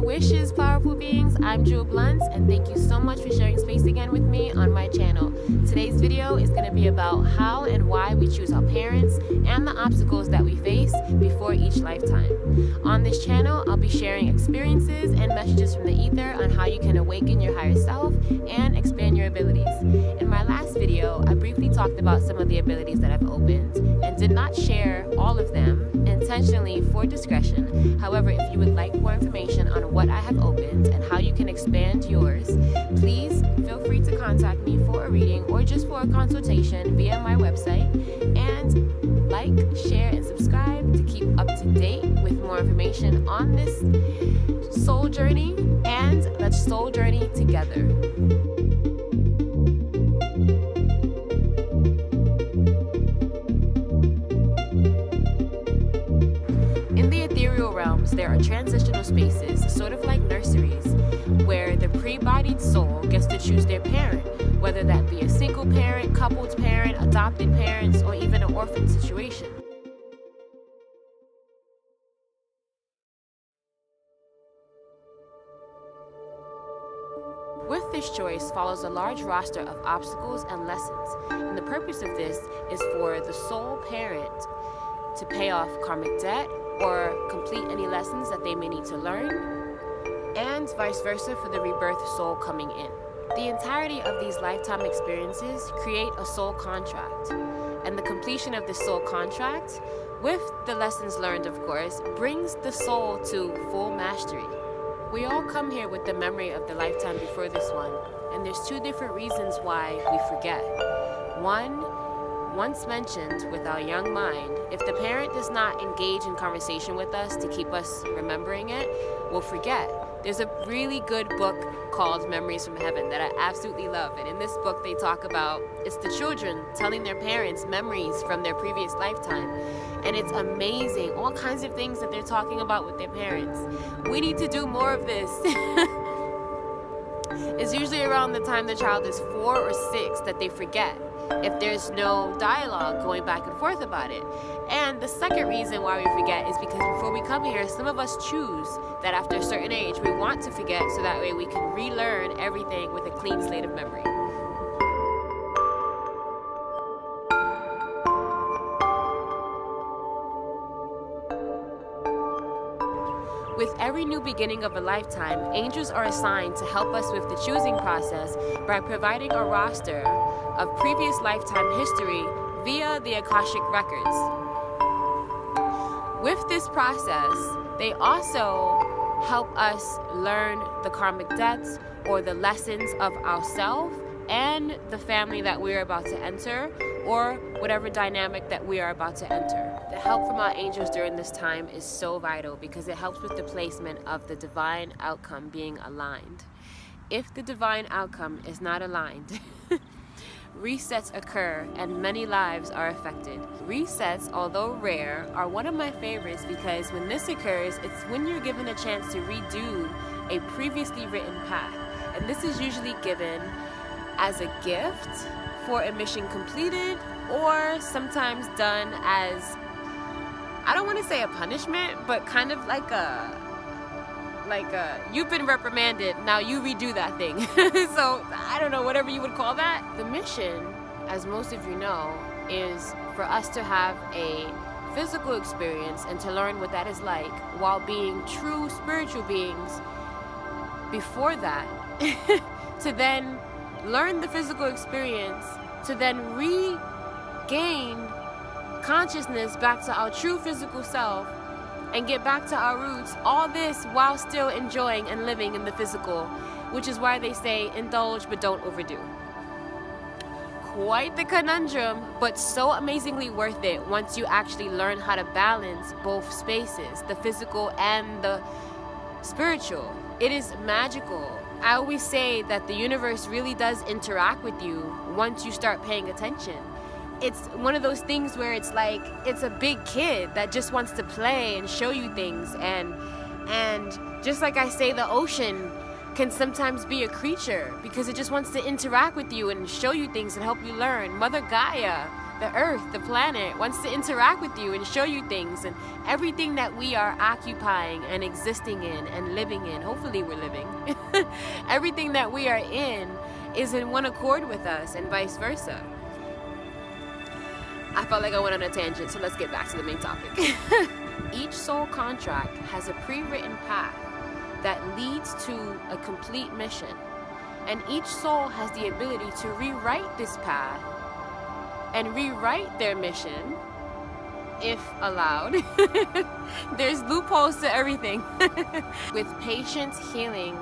wishes, powerful beings. I'm Jewel Blunt, and thank you so much for sharing space again with me on my channel. Today's video is going to be about how and why we choose our parents and the obstacles that we face before each lifetime. On this channel, I'll be sharing experiences and messages from the ether on how you can awaken your higher self and expand your abilities. In my last video, I briefly talked about some of the abilities that I've opened and did not share all of them intentionally for discretion. However, if you would like more information on what I have opened and how you can expand yours, please feel free to contact me for a reading or just for a consultation via my website. And like, share, and subscribe to keep up to date with more information on this soul journey, and let's soul journey together. There are transitional spaces, sort of like nurseries, where the pre-bodied soul gets to choose their parent, whether that be a single parent, coupled parent, adopted parents, or even an orphan situation. With this choice follows a large roster of obstacles and lessons, and the purpose of this is for the soul parent to pay off karmic debt or complete any lessons that they may need to learn, and vice versa for the rebirth soul coming in. The entirety of these lifetime experiences create a soul contract, and the completion of the soul contract, with the lessons learned of course, brings the soul to full mastery. We all come here with the memory of the lifetime before this one, and there's two different reasons why we forget. One, once mentioned with our young mind, if the parent does not engage in conversation with us to keep us remembering it, we'll forget. There's a really good book called Memories from Heaven that I absolutely love. And in this book, they talk about, it's the children telling their parents memories from their previous lifetime. And it's amazing, all kinds of things that they're talking about with their parents. We need to do more of this. It's usually around the time the child is 4 or 6 that they forget, if there's no dialogue going back and forth about it. And the second reason why we forget is because before we come here, some of us choose that after a certain age we want to forget, so that way we can relearn everything with a clean slate of memory. With every new beginning of a lifetime, angels are assigned to help us with the choosing process by providing a roster of previous lifetime history via the Akashic records. With this process, they also help us learn the karmic debts or the lessons of ourselves and the family that we're about to enter, or whatever dynamic that we are about to enter. The help from our angels during this time is so vital because it helps with the placement of the divine outcome being aligned. If the divine outcome is not aligned, resets occur and many lives are affected. Resets, although rare, are one of my favorites because when this occurs, it's when you're given a chance to redo a previously written path. And this is usually given as a gift for a mission completed, or sometimes done as, I don't want to say a punishment, but kind of like a you've been reprimanded, now you redo that thing. So I don't know, whatever you would call that. The mission, as most of you know, is for us to have a physical experience and to learn what that is like while being true spiritual beings before that. To then learn the physical experience, to then regain consciousness back to our true physical self and get back to our roots, all this while still enjoying and living in the physical, which is why they say indulge but don't overdo. Quite the conundrum, but so amazingly worth it once you actually learn how to balance both spaces, the physical and the spiritual. It is magical. I always say that the universe really does interact with you once you start paying attention. It's one of those things where it's like, it's a big kid that just wants to play and show you things. And just like I say, the ocean can sometimes be a creature because it just wants to interact with you and show you things and help you learn. Mother Gaia the earth, the planet, wants to interact with you and show you things, and everything that we are occupying and existing in and living in, hopefully we're living, everything that we are in is in one accord with us, and vice versa. I felt like I went on a tangent, so let's get back to the main topic. Each soul contract has a pre-written path that leads to a complete mission, and each soul has the ability to rewrite this path and rewrite their mission if allowed. There's loopholes to everything. With patience, healing,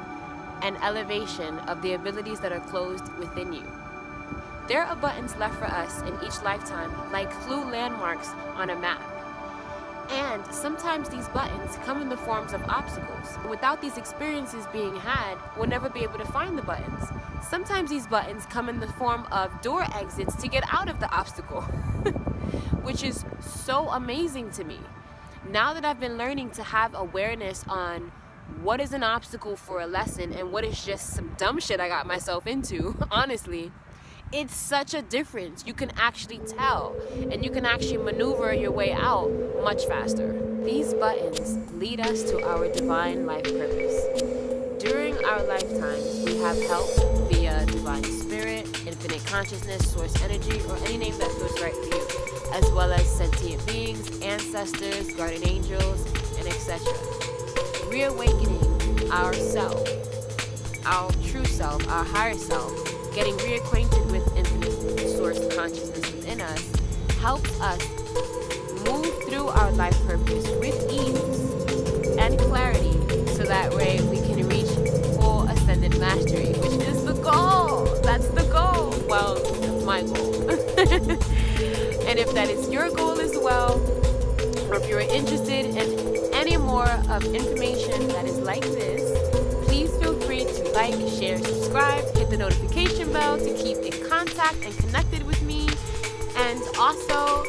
and elevation of the abilities that are closed within you. There are buttons left for us in each lifetime, like clue landmarks on a map. And sometimes these buttons come in the forms of obstacles. Without these experiences being had, we'll never be able to find the buttons. Sometimes these buttons come in the form of door exits to get out of the obstacle, which is so amazing to me. Now that I've been learning to have awareness on what is an obstacle for a lesson and what is just some dumb shit I got myself into, honestly, it's such a difference. You can actually tell, and you can actually maneuver your way out much faster. These buttons lead us to our divine life purpose. During our lifetimes, we have help via divine spirit, infinite consciousness, source energy, or any name that feels right for you, as well as sentient beings, ancestors, guardian angels, and etc. Reawakening ourself, our true self, our higher self, getting reacquainted with infinite source consciousness within us, helps us move through our life purpose with ease and clarity, so that way we can reach full ascended mastery, which is the goal. That's the goal. Well, that's my goal. And if that is your goal as well, or if you're interested in any more of information that is like this, please feel free to like, share, subscribe, hit the notification bell to keep in contact and connected with me. And also,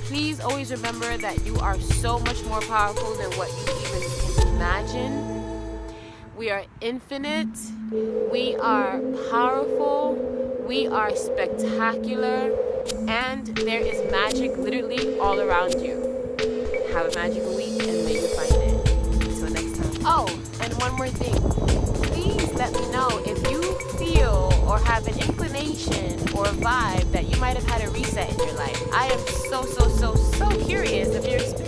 please always remember that you are so much more powerful than what you even can imagine. We are infinite. We are powerful. We are spectacular. And there is magic literally all around you. Have a magical week, and may you find it. Until next time. Oh, and one more thing. Please let me know if you feel or have an inclination or vibe that you might have had a reset in your life. I am so curious of your experience.